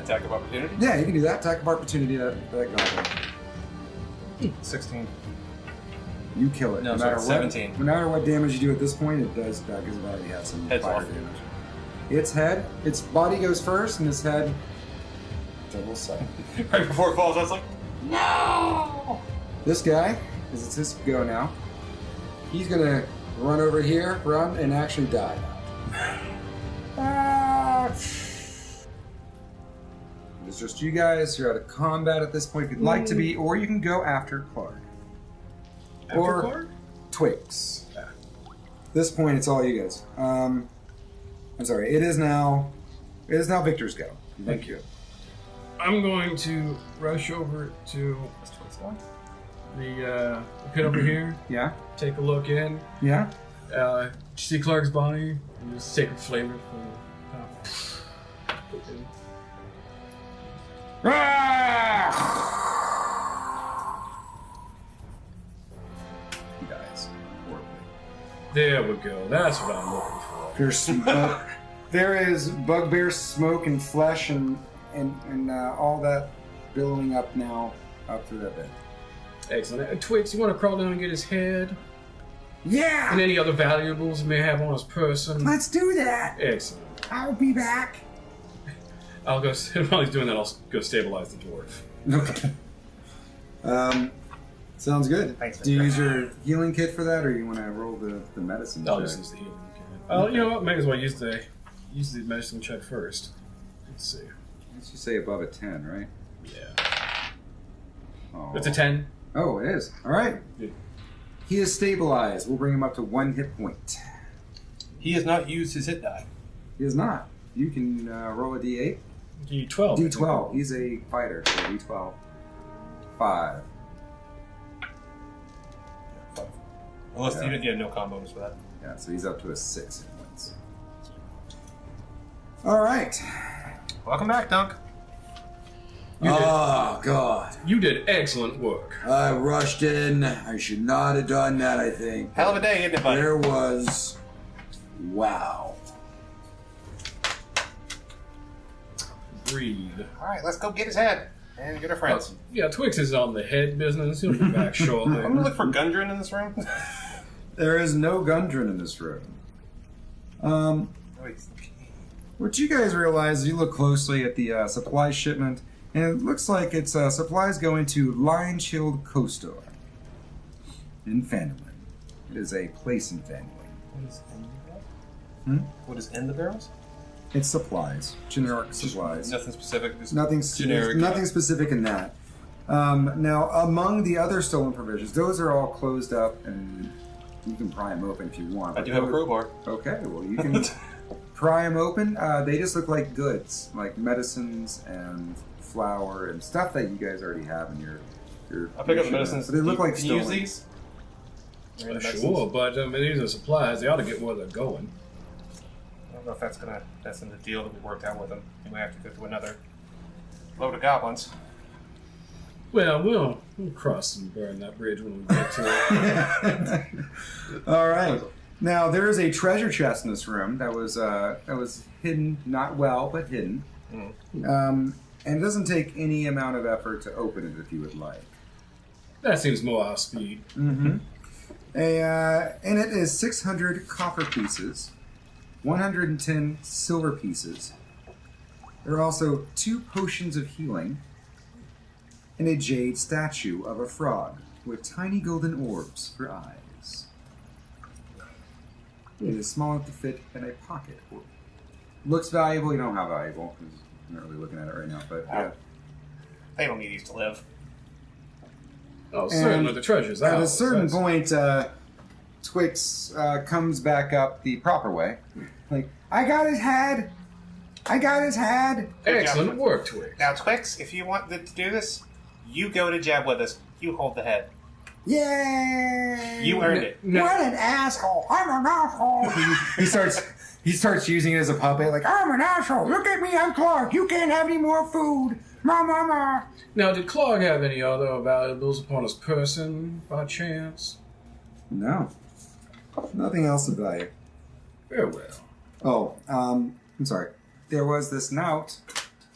Attack of opportunity? yeah, you can do that. Attack of opportunity, that goblin. 16. You kill it. No, matter sorry, what, 17. No matter what damage you do at this point, it does that because it already has some Head's fire off. damage. Its head, its body goes first, and its head double second. Right before it falls, I was like, This guy, because it's his go now, he's gonna run over here, run, and actually die now. It's just you guys. You're out of combat at this point if you'd like to be, or you can go after Clark. Or Clark? Twix. This point, it's all you guys. I'm sorry. It is now Victor's go. Thank you. I'm going to rush over to the pit over here, Yeah. take a look in, Yeah. see Clark's body, and just take a flavor from the top. He dies horribly. There we go. That's what I'm looking for. There's smoke. There is bugbear smoke and flesh and all that billowing up now up through that bed. Excellent. Twix, you want to crawl down and get his head? Yeah. And any other valuables he may have on his person? Let's do that. Excellent. I'll be back. I'll go, while he's doing that, I'll go stabilize the dwarf. Okay. Sounds good. Thanks, Do you Victor. use your healing kit for that, or you want to roll the medicine I'll check? just use the healing. Oh, you know what? May as well use the medicine check first. Let's see. Let's just say above a 10, right? Yeah. Oh. It's a 10. Oh, it is. All right. Good. He is stabilized. We'll bring him up to 1 hit point. He has not used his hit die. He is not. You can roll a d8. D12. D12. He's a fighter, so D12. 5. Unless Yeah. you have no combos for that. Yeah, so he's up to a 6 hit points. All right. Welcome back, Dunk. Oh, God. You did excellent work. I rushed in. I should not have done that, I think. Hell of a day, isn't it, buddy? There was... Wow. Breathe. Alright, let's go get his head and get our friends. Yeah, Twix is on the head business. He'll be back shortly. I'm gonna look for Gundren in this room. There is no Gundren in this room. What you guys realize is you look closely at the supply shipment, and it looks like it's supplies going to Lion Shield Coastor in Phandelver. It is a place in Phandelver. What is in the barrels? It's supplies, generic supplies. Nothing specific. Just Nothing generic. Nothing specific in that. Now, among the other stolen provisions, those are all closed up, and you can pry them open if you want. I but do have a those- crowbar. Okay, well, you can pry them open. They just look like goods, like medicines and flour and stuff that you guys already have in your I'll pick up the your medicines. shipment. So they look like Can you use stolen. these? Or the Sure, medicines? but these are supplies. They ought to get where they're going. I don't know if that's in the deal that we worked out with them. We might have to go through another load of goblins. Well, we'll cross and burn that bridge when we get to it. All right. Now there is a treasure chest in this room that was hidden, not well, but hidden. And it doesn't take any amount of effort to open it if you would like. That seems more our speed. Mm-hmm. In it is 600 copper pieces, 110 silver pieces. There are also 2 potions of healing, and a jade statue of a frog with tiny golden orbs for eyes. It is small enough to fit in a pocket. Looks valuable. You don't know how valuable, because I'm not really looking at it right now. But yeah. They don't need these to live. Oh, certainly And the treasure's at out. a certain point, Twix comes back up the proper way. Like, I got his head! I got his head! Excellent work, Twix. Now, Twix, if you want to do this, you go to Jeb with us. You hold the head. Yay! You earned it. No, What an asshole! I'm an asshole! he starts using it as a puppet, like, I'm an asshole! Look at me, I'm Clark! You can't have any more food! Ma! now, did Clark have any other valuables upon his person, by chance? No. Nothing else of value. Very well. Oh, I'm sorry. There was this note.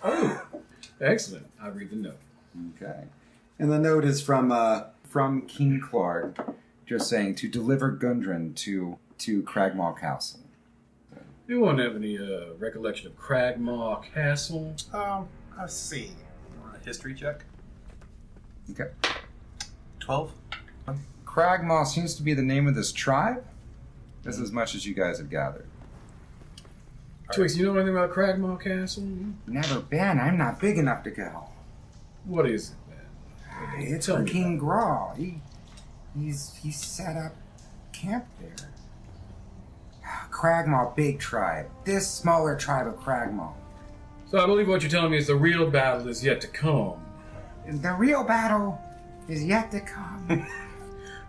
Oh, excellent. I read the note. Okay. And the note is from King Clark, just saying to deliver Gundren to Cragmaw Castle. You won't have any recollection of Cragmaw Castle? Let's see. A history check. Okay. 12. Cragmaw seems to be the name of this tribe. That's as much as you guys have gathered. Twix, you know anything about Cragmaw Castle? Never been. I'm not big enough to go. What is it, man? It's Tell for me King Graw. He's set up camp there. Cragmaw, big tribe. This smaller tribe of Cragmaw. So I believe what you're telling me is the real battle is yet to come. The real battle is yet to come.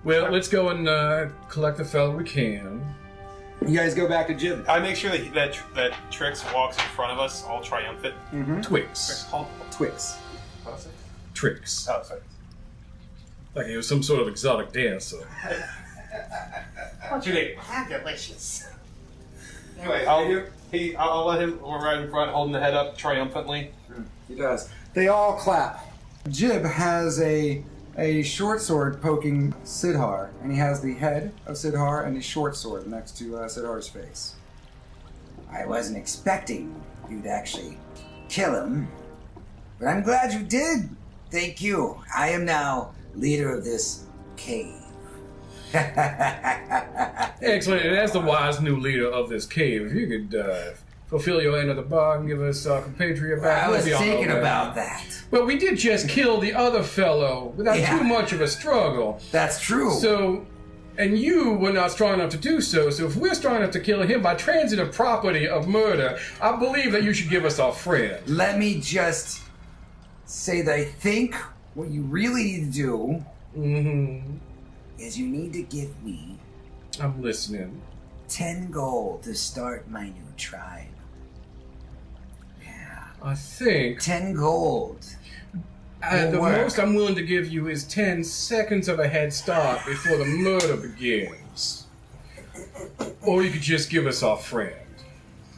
Well, let's go and collect the fellow we can. You guys go back to Jib. I make sure that Trix walks in front of us, all triumphant. Twix. Hold. Twix. What was it? Tricks. Oh, sorry. Like he was some sort of exotic dancer. What's your name? Delicious. Anyway, I'll let him right in front, holding the head up triumphantly. He does. They all clap. Jib has a short sword poking Sidhar, and he has the head of Sidhar and a short sword next to Sidhar's face. I wasn't expecting you to actually kill him, but I'm glad you did. Thank you. I am now leader of this cave. Excellent. And as the wise new leader of this cave, if you could fulfill your end of the bargain, give us our compatriot back. I was we'll be on our thinking way. about that. But we did just kill the other fellow without Yeah. too much of a struggle. That's true. So, and you were not strong enough to do so. So if we're strong enough to kill him by transitive property of murder, I believe that you should give us our friend. Let me just say that I think what you really need to do is you need to give me I'm listening. 10 gold to start my new tribe. Yeah. I think 10 gold. the work. most I'm willing to give you is 10 seconds of a head start before the murder begins. Or you could just give us our friend.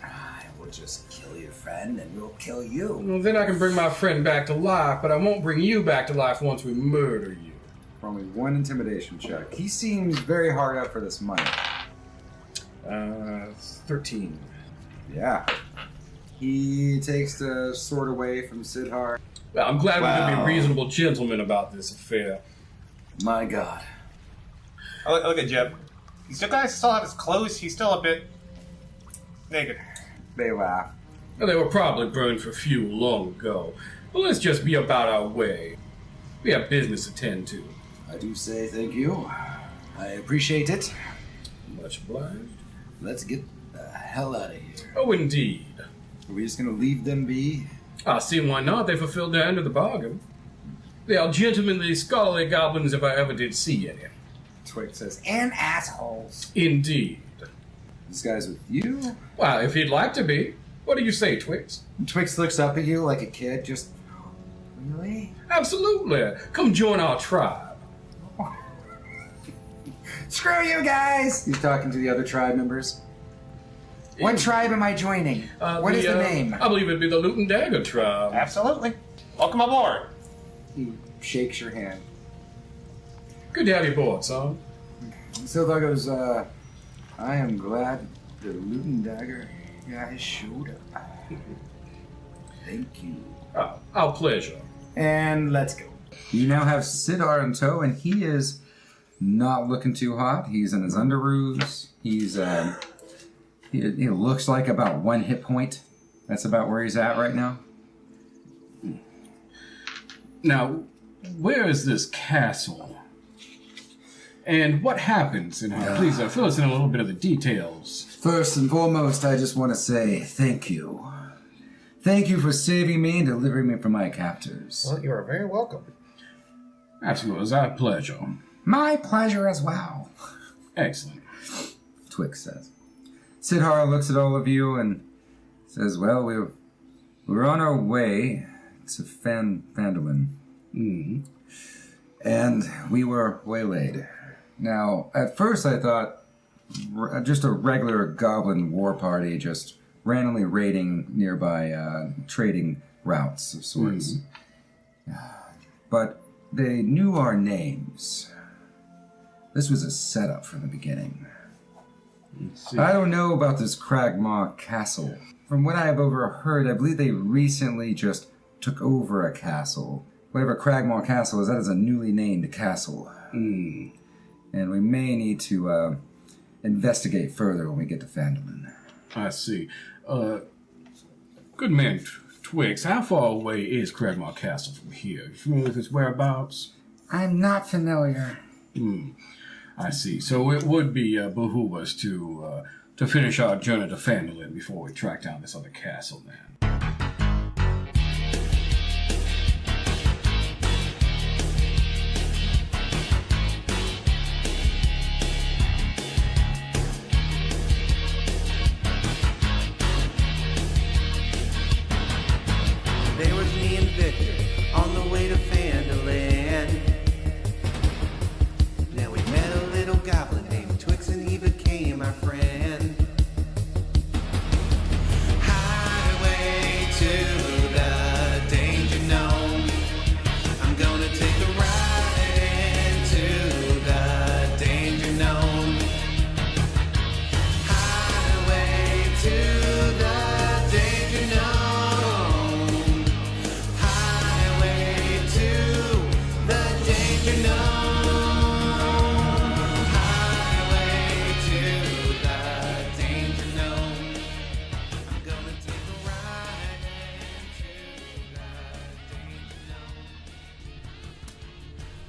I will just kill your friend and we'll kill you. Well, then I can bring my friend back to life, but I won't bring you back to life once we murder you. Only one intimidation check. He seems very hard up for this money. 13. Yeah. He takes the sword away from Sidhar. Well, I'm glad we can Wow. be reasonable gentlemen about this affair. My God. I look at Jeb. He still have his clothes. He's still a bit naked. They laugh. Well, they were probably burned for fuel long ago. But let's just be about our way. We have business to tend to. I do say thank you. I appreciate it. Much obliged. Let's get the hell out of here. Oh, indeed. Are we just going to leave them be? I see why not. They fulfilled their end of the bargain. They are gentlemanly, scholarly goblins if I ever did see any. Twig says, And assholes. Indeed. "This guy's with you?" Well, if he'd like to be. What do you say, Twix? Twix looks up at you like a kid, just, "Really?" Absolutely. Come join our tribe. Screw you guys! He's talking to the other tribe members. What tribe am I joining? What is the name? I believe it'd be the Loot and Dagger tribe. Absolutely. Welcome aboard. He shakes your hand. Good to have you aboard, son. Sildar goes, "I am glad the Loot and Dagger guy showed up. Thank you." Our pleasure. And let's go. You now have Sidar in tow, and he is not looking too hot. He's in his underoos. He's, he looks like about 1 hit point. That's about where he's at right now. Now, where is this castle? And what happens? And please fill us in a little bit of the details. First and foremost, I just want to say thank you. Thank you for saving me and delivering me from my captors. Well, you are very welcome. Absolutely, it's our pleasure. My pleasure as well, Excellent. Twix says. Sidhar looks at all of you and says, "Well, we're on our way to Phandelver. Mm-hmm. And we were waylaid. Now, at first I thought just a regular goblin war party just randomly raiding nearby trading routes of sorts. But they knew our names. This was a setup from the beginning. I don't know about this Cragmaw Castle. From what I have overheard, I believe they recently just took over a castle. Whatever Cragmaw Castle is, that is a newly named castle. And we may need to investigate further when we get to Phandelver. I see. Good man, Twix, how far away is Cragmaw Castle from here? You familiar with its whereabouts? I'm not familiar. I see. So it would be behoove us to finish our journey to Phandelver before we track down this other castle, then. There was me and Viktor on the way to Phandelver. Now we met a little goblin named Twix and he became our friend. Highway to the danger gnome. I'm gonna take a ride into the danger gnome. Highway to the danger gnome. Highway to the danger gnome. Highway to the danger gnome. I'm gonna take a ride into the danger gnome.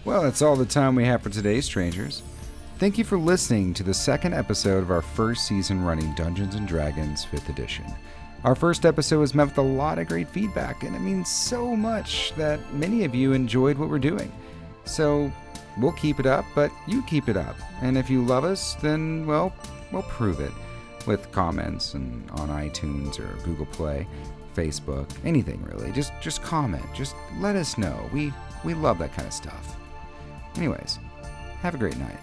Well, that's all the time we have for today, strangers. Thank you for listening to the second episode of our first season running Dungeons & Dragons 5th edition. Our first episode was met with a lot of great feedback, and it means so much that many of you enjoyed what we're doing. So we'll keep it up, but you keep it up. And if you love us, then, well, we'll prove it with comments and on iTunes or Google Play, Facebook, anything really. Just comment. Just let us know. We love that kind of stuff. Anyways, have a great night.